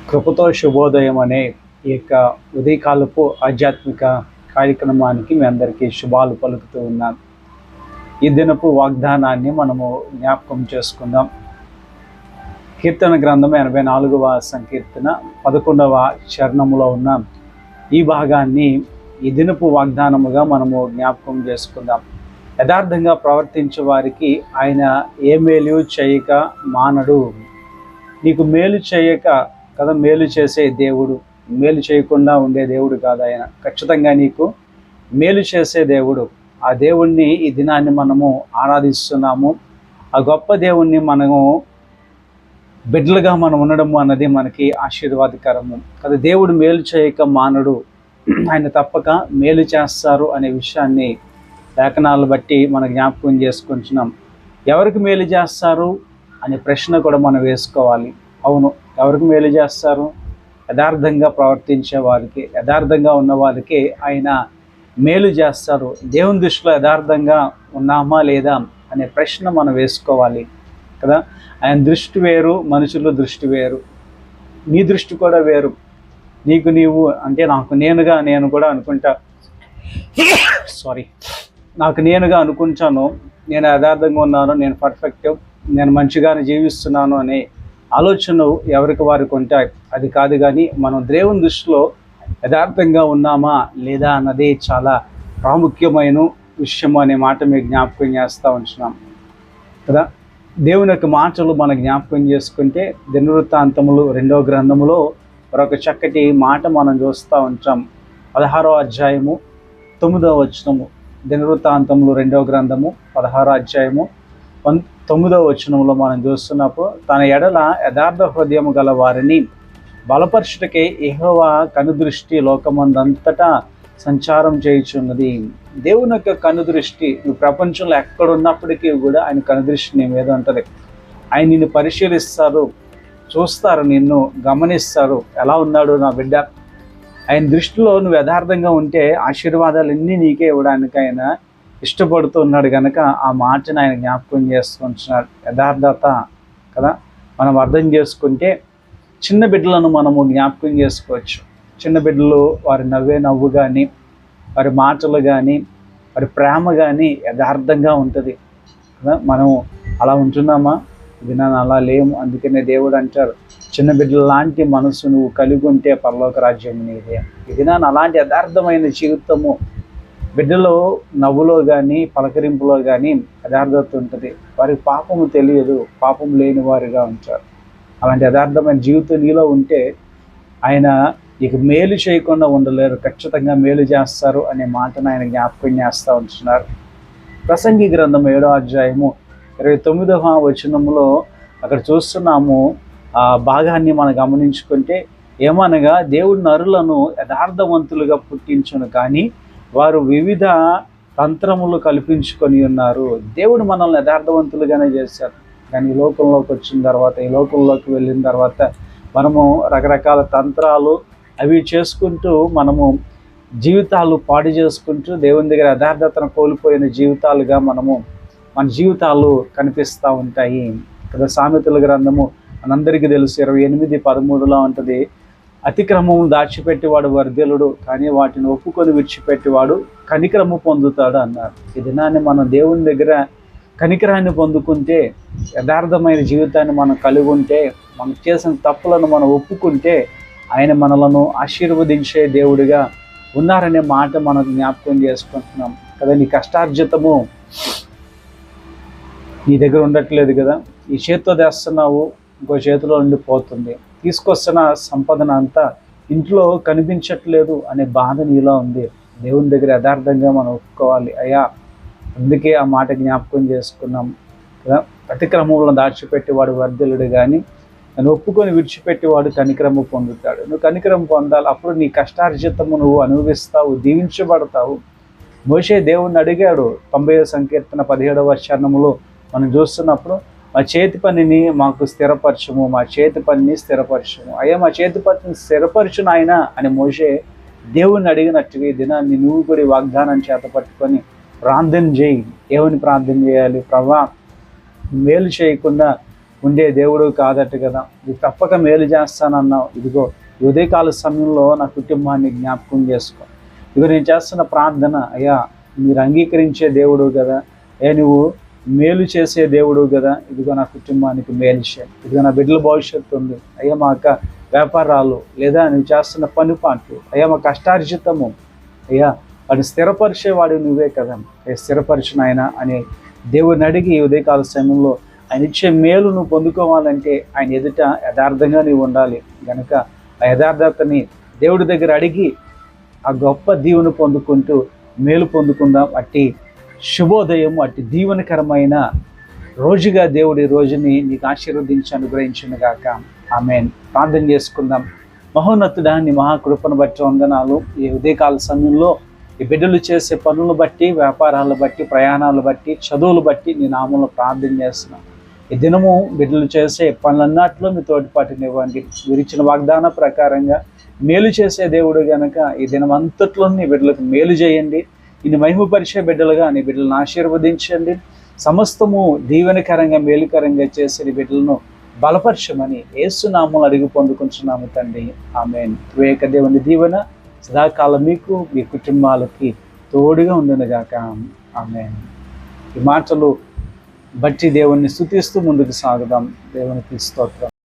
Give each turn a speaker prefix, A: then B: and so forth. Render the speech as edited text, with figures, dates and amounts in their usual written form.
A: కృపతో శుభోదయం అనే ఈ యొక్క ఉదయకాలపు ఆధ్యాత్మిక కార్యక్రమానికి మీ అందరికీ శుభాలు పలుకుతూ ఉన్నాను. ఈ దినపు వాగ్దానాన్ని మనము జ్ఞాపకం చేసుకుందాం. కీర్తన గ్రంథం 84వ సంకీర్తన 11వ చరణములో ఉన్న ఈ భాగాన్ని ఈ దినపు వాగ్దానముగా మనము జ్ఞాపకం చేసుకుందాం. యథార్థంగా ప్రవర్తించే వారికి ఆయన ఏ మేలు చేయక మానడు. నీకు మేలు చేయక కదా, మేలు చేసే దేవుడు, మేలు చేయకుండా ఉండే దేవుడు కాదు ఆయన. ఖచ్చితంగా నీకు మేలు చేసే దేవుడు. ఆ దేవుణ్ణి ఈ దినాన్ని మనము ఆరాధిస్తున్నాము. ఆ గొప్ప దేవుణ్ణి మనము బిడ్డలుగా మనం ఉండడము అన్నది మనకి ఆశీర్వాదకరము కదా. దేవుడు మేలు చేయక మానడు, ఆయన తప్పక మేలు చేస్తారు అనే విషయాన్ని లేఖనాలను బట్టి మనం జ్ఞాపకం చేసుకుంటున్నాం. ఎవరికి మేలు చేస్తారు అనే ప్రశ్న కూడా మనం వేసుకోవాలి. అవును, ఎవరికి మేలు చేస్తారు? యథార్థంగా ప్రవర్తించే వారికి, యథార్థంగా ఉన్న వారికి ఆయన మేలు చేస్తారు. దేవుని దృష్టిలో యథార్థంగా ఉన్నామా లేదా అనే ప్రశ్న మనం వేసుకోవాలి కదా. ఆయన దృష్టి వేరు, మనుషుల దృష్టి వేరు, నీ దృష్టి కూడా వేరు. నీకు నీవు అంటే నేను కూడా అనుకుంటా, నాకు నేనుగా అనుకుంటాను, నేను యథార్థంగా ఉన్నాను, నేను పర్ఫెక్ట్, నేను మంచిగానే జీవిస్తున్నాను అనే ఆలోచన ఎవరికి వారికి ఉంటాయి. అది కాదు, కానీ మనం దేవుని దృష్టిలో యథార్థంగా ఉన్నామా లేదా అన్నది చాలా ప్రాముఖ్యమైన విషయం అనే మాట మీకు జ్ఞాపకం చేస్తూ ఉంటున్నాం కదా. దేవుని యొక్క మాటలు మనం జ్ఞాపకం చేసుకుంటే దినవృత్తాంతములు 2వ గ్రంథములో మరొక చక్కటి మాట మనం చూస్తూ ఉంటాం. 16వ అధ్యాయము 9వ వచనము. దినవృత్తాంతములు 2వ గ్రంథము 16వ అధ్యాయము 9వ వచనంలో మనం చూస్తున్నప్పుడు, తన ఎడల యథార్థ హృదయము గల వారిని బలపరచుటకే యెహోవా కనుదృష్టి లోకమందంతటా సంచారం చేయుచున్నది. దేవుని యొక్క కనుదృష్టి నువ్వు ప్రపంచంలో ఎక్కడున్నప్పటికీ కూడా ఆయన కనుదృష్టి నీ మీద ఉంటుంది. ఆయన నిన్ను పరిశీలిస్తారు, చూస్తారు, నిన్ను గమనిస్తారు. ఎలా ఉన్నాడు నా బిడ్డ? ఆయన దృష్టిలో నువ్వు యథార్థంగా ఉంటే ఆశీర్వాదాలన్నీ నీకే ఇవ్వడానికి ఆయన ఇష్టపడుతూ ఉన్నాడు కనుక ఆ మాటను ఆయన జ్ఞాపకం చేసుకుంటున్నాడు. యథార్థత కదా. మనం అర్థం చేసుకుంటే చిన్న బిడ్డలను మనము జ్ఞాపకం చేసుకోవచ్చు. చిన్న బిడ్డలు వారి నవ్వు కానీ, వారి మాటలు కానీ, వారి ప్రేమ కానీ యథార్థంగా ఉంటుంది కదా. మనం అలా ఉంటున్నామా? ఇది నన్ను అలా లేము. అందుకనే దేవుడు అంటారు, చిన్న బిడ్డల లాంటి మనసు నువ్వు కలిగి ఉంటే పరలోక రాజ్యం నీదే. ఇది నన్ను అలాంటి యథార్థమైన జీవితము, బిడ్డలో నవ్వులో కానీ పలకరింపులో కానీ యథార్థత ఉంటుంది. వారికి పాపము తెలియదు, పాపం లేని వారిగా ఉంటారు. అలాంటి యథార్థమైన జీవితం నీలో ఉంటే ఆయన నీకు మేలు చేయకుండా ఉండలేరు, ఖచ్చితంగా మేలు చేస్తారు అనే మాటను ఆయన జ్ఞాపకం చేస్తూ ఉంటున్నారు. ప్రసంగి గ్రంథం 7వ అధ్యాయము 29వ వచనంలో అక్కడ చూస్తున్నాము. ఆ భాగాన్ని మనం గమనించుకుంటే ఏమనగా, దేవుడు నరులను యథార్థవంతులుగా పుట్టించును కానీ వారు వివిధ తంత్రములు కల్పించుకొని ఉన్నారు. దేవుడు మనల్ని యథార్థవంతులుగానే చేశారు, కానీ ఈ లోకంలోకి వచ్చిన తర్వాత, ఈ లోకంలోకి వెళ్ళిన తర్వాత మనము రకరకాల తంత్రాలు అవి చేసుకుంటూ మనము జీవితాలు పాడు చేసుకుంటూ దేవుని దగ్గర యథార్థతను కోల్పోయిన జీవితాలుగా మన జీవితాలు కనిపిస్తూ ఉంటాయి కదా. సామెతల గ్రంథము మనందరికీ తెలుసు 28:13లో ఉంటుంది, అతిక్రమము దాచిపెట్టేవాడు వర్ధిల్లుడు, కానీ వాటిని ఒప్పుకొని విడిచిపెట్టేవాడు కనికరము పొందుతాడు అన్నారు. ఈ దినాన్ని మనం దేవుని దగ్గర కనికరాన్ని పొందుకుంటే, యథార్థమైన జీవితాన్ని మనం కలిగి ఉంటే, మనం చేసిన తప్పులను మనం ఒప్పుకుంటే ఆయన మనలను ఆశీర్వదించే దేవుడిగా ఉన్నారనే మాట మనం జ్ఞాపకం చేసుకుంటున్నాం కదా. నీ కష్టార్జితము నీ దగ్గర ఉండట్లేదు కదా. ఈ చేతితో తెస్తున్నావు, ఇంకో చేతిలో ఉండిపోతుంది. తీసుకొస్తున్న సంపదన అంతా ఇంట్లో కనిపించట్లేదు అనే బాధ నీలో ఉంది. దేవుని దగ్గర యథార్థంగా మనం ఒప్పుకోవాలి. అయ్యా, అందుకే ఆ మాట జ్ఞాపకం చేసుకున్నాం కదా. అతిక్రమంలో దాచిపెట్టేవాడు వర్ధిల్లుడు, కానీ నన్ను ఒప్పుకొని విడిచిపెట్టేవాడు కనికరము పొందుతాడు. నువ్వు కనికరము పొందాలి, అప్పుడు నీ కష్టార్జితము నువ్వు అనుభవిస్తావు, దీవించబడతావు. మోషే దేవుణ్ణి అడిగాడు. 90వ సంకీర్తన 17వ చరణంలో మనం చూస్తున్నప్పుడు, మా చేతి పనిని మాకు స్థిరపరచము, మా చేతి పనిని స్థిరపరచము. అయ్యా, మా చేతి పనిని స్థిరపరచును ఆయన అని మోషే దేవుణ్ణి అడిగినట్టుగా ఈ దినాన్ని నువ్వు కూడా వాగ్దానం చేత పట్టుకొని ప్రార్థన చేయి. ఏమని ప్రార్థన చేయాలి? ప్రభా, మేలు చేయకుండా ఉండే దేవుడు కాదట కదా, ఇది తప్పక మేలు చేస్తానన్నావు. ఇదిగో ఈ ఉదయకాల సమయంలో నా కుటుంబాన్ని జ్ఞాపకం చేసుకో. ఇదిగో నేను చేస్తున్న ప్రార్థన, అయ్యా మీరు అంగీకరించే దేవుడు కదా, అయ్యా నువ్వు మేలు చేసే దేవుడు కదా, ఇదిగో నా కుటుంబానికి మేలు చేయి. ఇదిగో నా బిడ్డల భవిష్యత్తు ఉంది, అయ్యా మా యొక్క వ్యాపారాలు లేదా నువ్వు చేస్తున్న పని పాటలు, అయ్యా మా కష్టార్జితము, అయ్యా వాడిని స్థిరపరిచేవాడు నువ్వే కదా, స్థిరపరిచిన ఆయన అని దేవుడిని అడిగి ఈ ఉదయకాల సమయంలో ఆయన ఇచ్చే మేలు నువ్వు పొందుకోవాలంటే ఆయన ఎదుట యథార్థంగా నీవు ఉండాలి కనుక ఆ యథార్థతని దేవుడి దగ్గర అడిగి ఆ గొప్ప దీవెను పొందుకుంటూ మేలు పొందుకుందాం. అట్టి శుభోదయం, అట్టి దీవెనకరమైన రోజుగా దేవుడి రోజుని నీకు ఆశీర్వదించి అనుగ్రహించును గాక. ఆమేన్. ప్రార్థన చేసుకుందాం. మహోన్నతుడా, నీ మహాకృపను బట్టి వందనాలు. ఈ ఉదయకాల సమయంలో ఈ బిడ్డలు చేసే పనులు బట్టి, వ్యాపారాలు బట్టి, ప్రయాణాలు బట్టి, చదువులు బట్టి నీ నామంలో ప్రార్థన చేస్తున్నాం. ఈ దినము బిడ్డలు చేసే పనులన్నిట్లో మీ తోడ్పాటునివ్వండి. మీరు ఇచ్చిన వాగ్దాన ప్రకారంగా మేలు చేసే దేవుడు గనక ఈ దినం అంతట్లో నీ బిడ్డలకు మేలు చేయండి. ఇన్ని మహిమపరిచే బిడ్డలుగా నీ బిడ్డలను ఆశీర్వదించండి. సమస్తము దీవెనకరంగా మేలుకరంగా చేసే నీ బిడ్డలను బలపరచమని యేసు నామములో అడిగి పొందుకుంటున్నాము తండ్రి. ఆమేన్. త్రియేక దేవుని దీవెన సదాకాలం మీకు, మీ కుటుంబాలకి తోడుగా ఉండునుగాక. ఆమేన్. ఈ మాటలు బట్టి దేవుణ్ణి స్తుతిస్తూ ముందుకు సాగుదాం. దేవునికి స్తోత్రం.